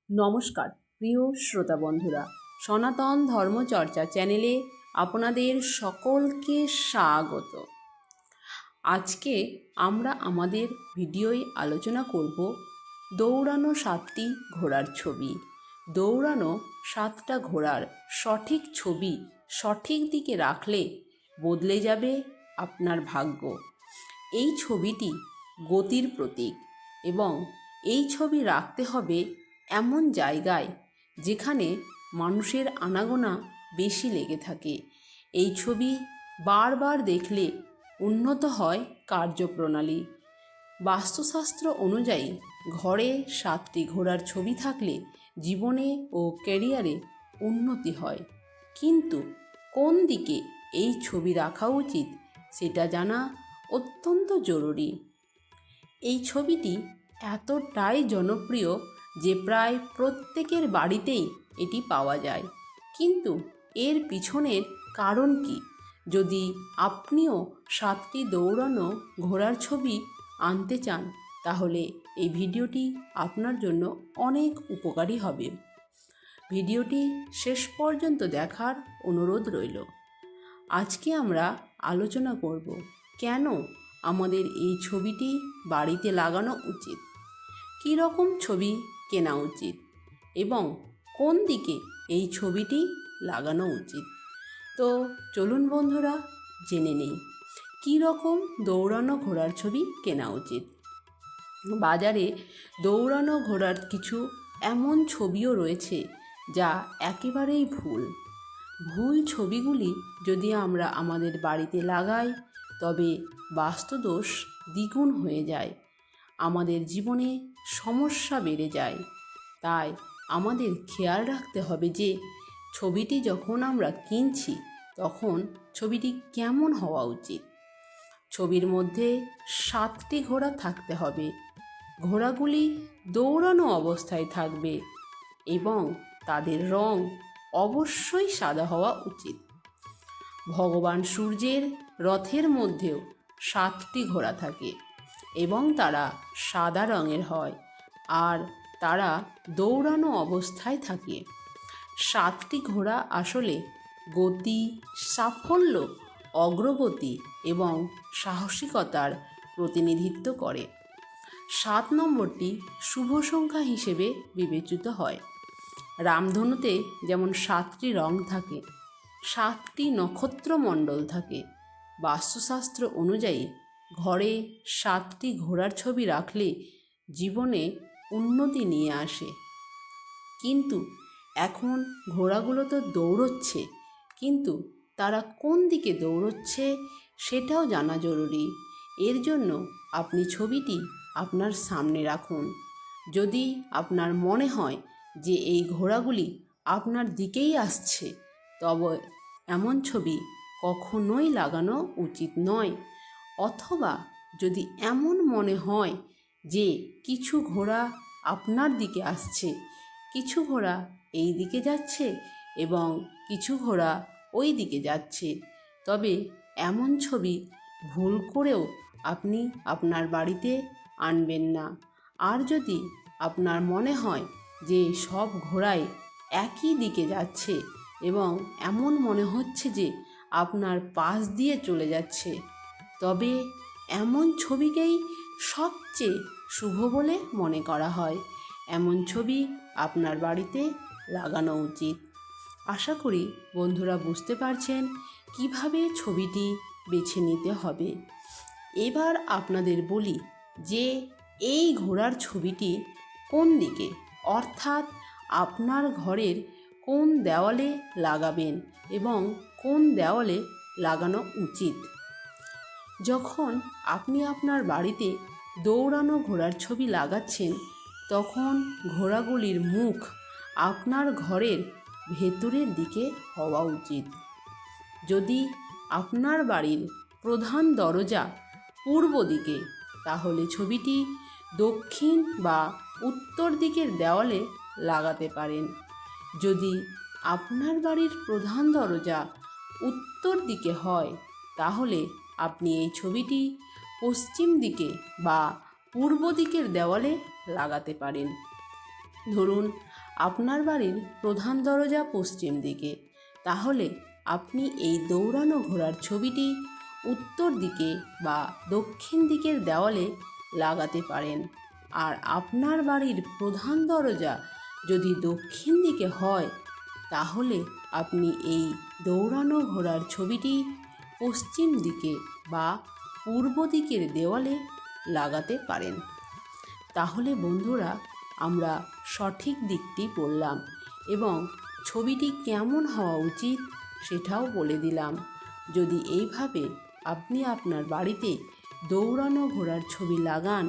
নমস্কার প্রিয় শ্রোতা বন্ধুরা, সনাতন ধর্মচর্চা চ্যানেলে আপনাদের সকলকে স্বাগত। আজকে আমরা আমাদের ভিডিওয় আলোচনা করব দৌড়ানো 7টি ঘোড়ার ছবি। দৌড়ানো 7টা ঘোড়ার সঠিক ছবি সঠিক দিকে রাখলে বদলে যাবে আপনার ভাগ্য। এই ছবিটি গতির প্রতীক এবং এই ছবি রাখতে হবে এমন জায়গায় যেখানে মানুষের আনাগোনা বেশি লেগে থাকে। এই ছবি বারবার দেখলে উন্নত হয় কার্যপ্রণালী। বাস্তুশাস্ত্র অনুযায়ী ঘরে 7টি ঘোড়ার ছবি থাকলে জীবনে ও ক্যারিয়ারে উন্নতি হয়, কিন্তু কোন দিকে এই ছবি রাখা উচিত সেটা জানা অত্যন্ত জরুরি। এই ছবিটি এতটাই জনপ্রিয় যে প্রায় প্রত্যেকের বাড়িতেই এটি পাওয়া যায়, কিন্তু এর পিছনের কারণ কি? যদি আপনিও 7টি দৌড়ানো ঘোড়ার ছবি আনতে চান তাহলে এই ভিডিওটি আপনার জন্য অনেক উপকারী হবে। ভিডিওটি শেষ পর্যন্ত দেখার অনুরোধ রইল। আজকে আমরা আলোচনা করব কেন আমাদের এই ছবিটি বাড়িতে লাগানো উচিত, কী রকম ছবি কেনা উচিত এবং কোন দিকে এই ছবিটি লাগানো উচিত। তো চলুন বন্ধুরা জেনে নেই কী রকম দৌড়ানো ঘোড়ার ছবি কেনা উচিত। বাজারে দৌড়ানো ঘোড়ার কিছু এমন ছবিও রয়েছে যা একেবারেই ভুল ছবিগুলি যদি আমরা আমাদের বাড়িতে লাগাই তবে বাস্তুদোষ দ্বিগুণ হয়ে যায়, আমাদের জীবনে সমস্যা বেড়ে যায়। তাই আমাদের খেয়াল রাখতে হবে যে ছবিটি যখন আমরা কিনছি তখন ছবিটি কেমন হওয়া উচিত। ছবির মধ্যে 7টি ঘোড়া থাকতে হবে। ঘোড়াগুলি দৌড়ানো অবস্থায় থাকবে এবং তাদের রং অবশ্যই সাদা হওয়া উচিত। ভগবান সূর্যের রথের মধ্যেও 7টি ঘোড়া থাকে এবং তারা সাদা রঙের হয় আর তারা দৌড়ানো অবস্থায় থাকে। 7টি ঘোড়া আসলে গতি, সাফল্য, অগ্রগতি এবং সাহসিকতার প্রতিনিধিত্ব করে। 7 নম্বরটি শুভ সংখ্যা হিসেবে বিবেচিত হয়। রামধনুতে যেমন 7টি রং থাকে, 7টি নক্ষত্রমণ্ডল থাকে। বাস্তুশাস্ত্র অনুযায়ী ঘরে 7টি ঘোড়ার ছবি রাখলে জীবনে উন্নতি নিয়ে আসে। কিন্তু এখন ঘোড়াগুলো তো দৌড়চ্ছে, কিন্তু তারা কোন দিকে দৌড়চ্ছে সেটাও জানা জরুরি। এর জন্য আপনি ছবিটি আপনার সামনে রাখুন। যদি আপনার মনে হয় যে এই ঘোড়াগুলি আপনার দিকেই আসছে তবে এমন ছবি কখনোই লাগানো উচিত নয়। অথবা যদি এমন মনে হয় যে কিছু ঘোড়া আপনার দিকে আসছে, কিছু ঘোড়া এই দিকে যাচ্ছে এবং কিছু ঘোড়া ওই দিকে যাচ্ছে, তবে এমন ছবি ভুল করেও আপনি আপনার বাড়িতে আনবেন না। আর যদি আপনার মনে হয় যে সব ঘোড়াই একই দিকে যাচ্ছে এবং এমন মনে হচ্ছে যে আপনার পাশ দিয়ে চলে যাচ্ছে, তবে এমন ছবিকেই সবচেয়ে শুভ বলে মনে করা হয়। এমন ছবি আপনার বাড়িতে লাগানো উচিত। আশা করি বন্ধুরা বুঝতে পারছেন কিভাবে ছবিটি বেছে নিতে হবে। এবার আপনাদের বলি যে এই ঘোড়ার ছবিটি কোন দিকে, অর্থাৎ আপনার ঘরের কোন দেওয়ালে লাগাবেন এবং কোন দেওয়ালে লাগানো উচিত। যখন আপনি আপনার বাড়িতে দৌড়ানো ঘোড়ার ছবি লাগাচ্ছেন তখন ঘোড়াগুলির মুখ আপনার ঘরের ভেতরের দিকে হওয়া উচিত। যদি আপনার বাড়ির প্রধান দরজা পূর্ব দিকে তাহলে ছবিটি দক্ষিণ বা উত্তর দিকের দেওয়ালে লাগাতে পারেন। যদি আপনার বাড়ির প্রধান দরজা উত্তর দিকে হয় তাহলে আপনি এই ছবিটি পশ্চিম দিকে বা পূর্ব দিকের দেওয়ালে লাগাতে পারেন। ধরুন আপনার বাড়ির প্রধান দরজা পশ্চিম দিকে, তাহলে আপনি এই দৌড়ানো ঘোড়ার ছবিটি উত্তর দিকে বা দক্ষিণ দিকের দেওয়ালে লাগাতে পারেন। আর আপনার বাড়ির প্রধান দরজা যদি দক্ষিণ দিকে হয়, তাহলে আপনি এই দৌড়ানো ঘোড়ার ছবিটি পশ্চিম দিকে বা পূর্ব দিকের দেওয়ালে লাগাতে পারেন। তাহলে বন্ধুরা, আমরা সঠিক দিকটি বললাম এবং ছবিটি কেমন হওয়া উচিত সেটাও বলে দিলাম। যদি এইভাবে আপনি আপনার বাড়িতে দৌড়ানো ঘোড়ার ছবি লাগান,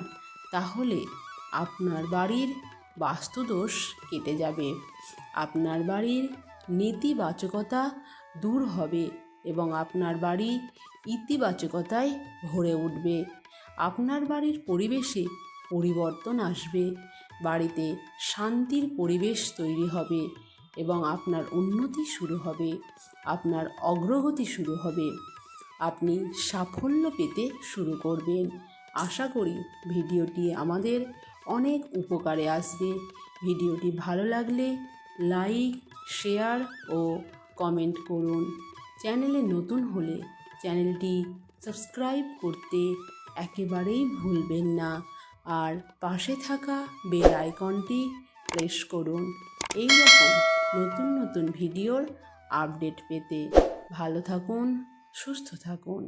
তাহলে আপনার বাড়ির বাস্তুদোষ কেটে যাবে, আপনার বাড়ির নেতিবাচকতা দূর হবে এবং আপনার বাড়ি ইতিবাচকতায় ভরে উঠবে। আপনার বাড়ির পরিবেশে পরিবর্তন আসবে, বাড়িতে শান্তির পরিবেশ তৈরি হবে এবং আপনার উন্নতি শুরু হবে, আপনার অগ্রগতি শুরু হবে, আপনি সাফল্য পেতে শুরু করবেন। আশা করি ভিডিওটি আমাদের অনেক উপকারে আসবে। ভিডিওটি ভালো লাগলে লাইক, শেয়ার ও কমেন্ট করুন। চ্যানেলে নতুন হলে চ্যানেলটি সাবস্ক্রাইব করতে একেবারেই ভুলবেন না। আর পাশে থাকা বেল আইকনটি প্রেস করুন এই রকম নতুন নতুন ভিডিওর আপডেট পেতে। ভালো থাকুন, সুস্থ থাকুন।